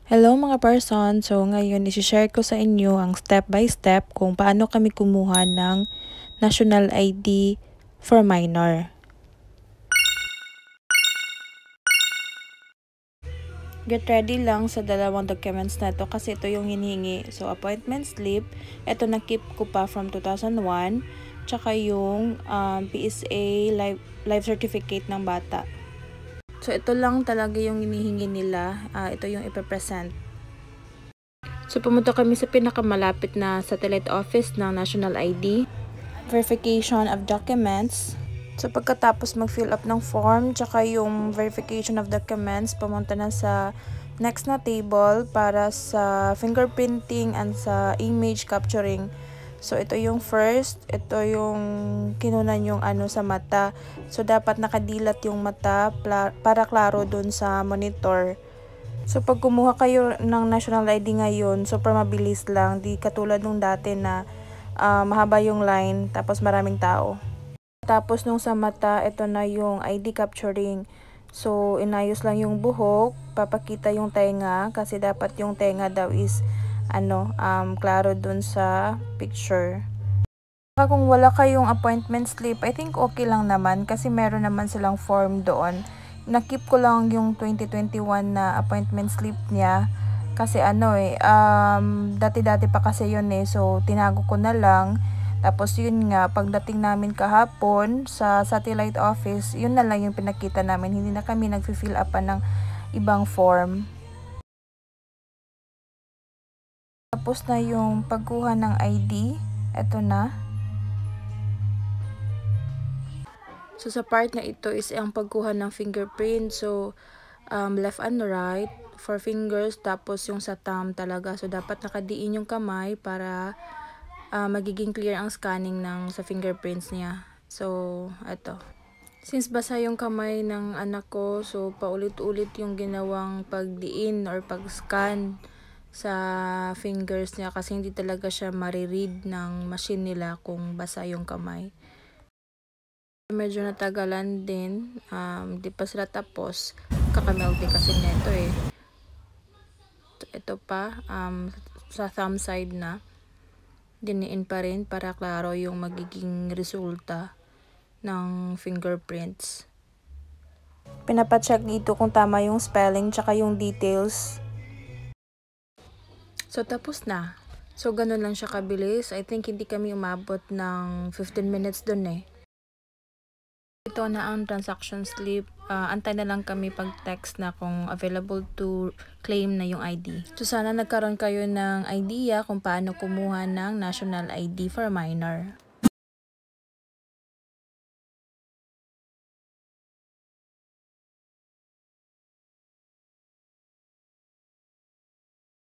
Hello mga person! So ngayon isi-share ko sa inyo ang step by step kung paano kami kumuha ng National ID for minor. Get ready lang sa dalawang documents na ito kasi ito yung hinihingi. So appointment slip, ito na-keep ko pa from 2001, tsaka yung PSA life certificate ng bata. So ito lang talaga yung hinihingi nila, ito yung ipapresent. So, pumunta kami sa pinakamalapit na satellite office ng National ID. Verification of documents. So, pagkatapos mag-fill up ng form, tsaka yung verification of documents, pumunta na sa next na table para sa fingerprinting and sa image capturing. So, ito yung first. Ito yung kinunan yung sa mata. So, dapat nakadilat yung mata para klaro dun sa monitor. So, pag kumuha kayo ng National ID ngayon, super mabilis lang. Di katulad nung dati na mahaba yung line, tapos maraming tao. Tapos nung sa mata, ito na yung ID capturing. So, inayos lang yung buhok, papakita yung tenga, kasi dapat yung tenga daw is, klaro dun sa picture. Kung wala kayong appointment slip, I think okay lang naman, kasi meron naman silang form doon. Nakip ko lang yung 2021 na appointment slip niya kasi dati-dati pa kasi yun so tinago ko na lang. Tapos yun nga, pagdating namin kahapon sa satellite office, yun na lang yung pinakita namin, hindi na kami nag-fill up ng ibang form. Tapos na yung pagkuha ng ID, eto na. So, sa part na ito is ang pagkuha ng fingerprint. So, left and right for fingers, tapos yung sa thumb talaga. So, dapat nakadiin yung kamay para magiging clear ang scanning ng sa fingerprints niya. So, ito. Since basa yung kamay ng anak ko, so paulit-ulit yung ginawang pagdiin or pag-scan sa fingers niya kasi hindi talaga siya mariread ng machine nila kung basa yung kamay. Medyo natagalan din, di pa sila tapos, kakamelty kasi neto Ito pa, sa thumb side na, diniin pa rin para klaro yung magiging resulta ng fingerprints. Pinapacheck dito kung tama yung spelling tsaka yung details. So, tapos na. So, ganun lang siya kabilis. I think hindi kami umabot ng 15 minutes dun Ito na ang transaction slip. Antay na lang kami pag-text na kung available to claim na yung ID. So, sana nagkaroon kayo ng idea kung paano kumuha ng National ID for minor.